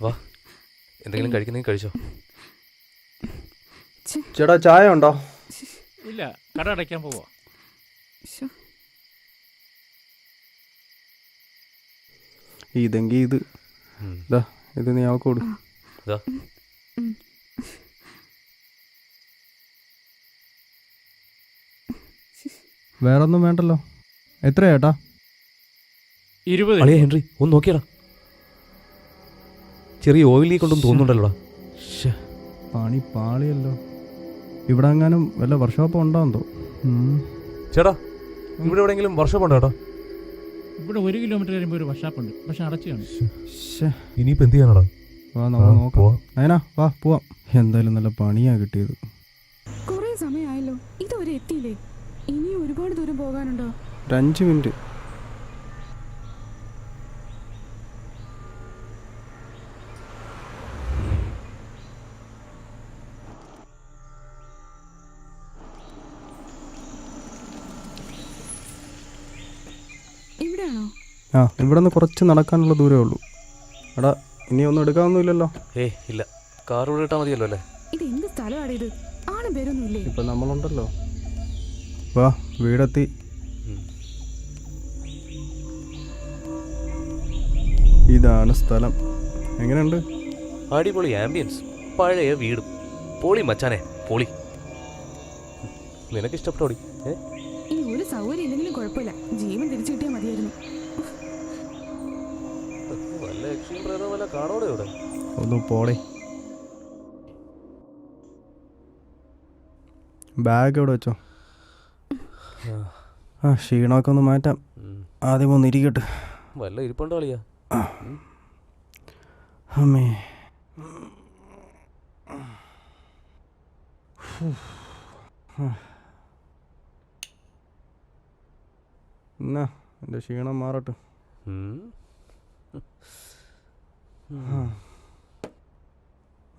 വാ, എന്തെങ്കിലും കഴിക്കുന്നെങ്കിൽ കഴിച്ചോ. ചേട്ടാ ചായ ഉണ്ടോ? ഇല്ല, കട അടയ്ക്കാൻ പോവാ. ഇതെങ്കി ഇത് ഇത് നീ അവക്ക് കൊടു. വേറൊന്നും വേണ്ടല്ലോ. എത്രയാ ചേട്ടാ? 20. അളിയ ഹെൻറി ഒന്ന് നോക്കിയടാ, ചെറിയ ഓയിലി കൊണ്ടും തോന്നുന്നുണ്ടല്ലോടാ. പണി പാളിയല്ലോ. ഇവിടെ എങ്ങാനും വല്ല വർക്ക്ഷോപ്പ് ഉണ്ടോന്തോ. ചേട്ടാ ഇവിടെ എവിടെയെങ്കിലും വർക്ക്ഷോപ്പ് ഉണ്ടോ ചേട്ടാ? ഇവിടെ 1 കിലോമീറ്റർ കഴിയുമ്പോൾ ഒരു വർക്ക്ഷോപ്പുണ്ട്, പക്ഷെ അടച്ചാണ്. ഇനിയിപ്പോ എന്ത് ചെയ്യാനാടാ? വാ നമുക്ക് നോക്കാം. അതിനാ വാ പോവാം. എന്തായാലും നല്ല പണിയാ കിട്ടിയത്. കുറേ സമയമായല്ലോ, ഇതുവരെ എത്തിയില്ലേ? ഇനിയും ഒരുപാട് ദൂരം പോകാനുണ്ടോ? 5 മിനിറ്റ്. ഇവിടെയാണോ? ആ, ഇവിടെ നിന്ന് കുറച്ച് നടക്കാനുള്ള ദൂരമേ ഉള്ളൂ. എടാ ഇനി ഒന്നും എടുക്കാനൊന്നുമില്ലല്ലോ. ഇല്ല, കാർ ഇവിടെ ഇട്ടാൽ മതിയല്ലോ അല്ലേ? ഇത് എന്ത് സ്ഥലമാണ് ഇത്? ആളും പേരൊന്നും ഇല്ലേ? ഇപ്പൊ നമ്മളുണ്ടല്ലോ. വാ, വീടെത്തി. ഇതാണ് സ്ഥലം. എങ്ങനെയുണ്ട്? അടിപൊളി ആംബിയൻസ്, പഴയ വീടും. പൊളി മച്ചാനെ, പൊളി. നിനക്ക് ഇഷ്ടപ്പെട്ടോടി? ഈ ഒരു സൗകര്യം ഇല്ലെങ്കിലും കുഴപ്പമില്ല, ജീവൻ തിരിച്ചു കിട്ടിയാൽ മതിയായിരുന്നു. ഒന്ന് പോളെ. ബാഗ് എവിടെ വെച്ചോ? ആ, ക്ഷീണമൊക്കെ ഒന്ന് മാറ്റാം. ആദ്യം ഒന്ന് ഇരിക്കട്ടെ. വല്ല ഇരിപ്പുണ്ടോ കളിയാ? അമ്മേ, എന്നാ എൻ്റെ ക്ഷീണം മാറട്ടെ.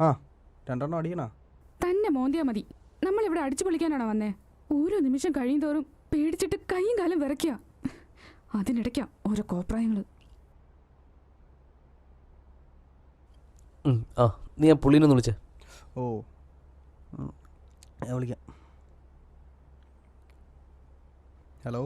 ആ, 2 അടിക്കണ തന്നെ മോന്തിയാ മതി. നമ്മളിവിടെ അടിച്ചു പൊളിക്കാനാണോ വന്നേ? ഓരോ നിമിഷം കഴിയും തോറും പേടിച്ചിട്ട് കൈയും കാലം വിറയ്ക്കുക. അതിനിടയ്ക്കാ ഓരോ കോപ്രായങ്ങള്. നീ ആ പുള്ളീനൊന്ന് വിളിച്ചേ. ഓ, ഞാൻ വിളിക്കാം. ഹലോ.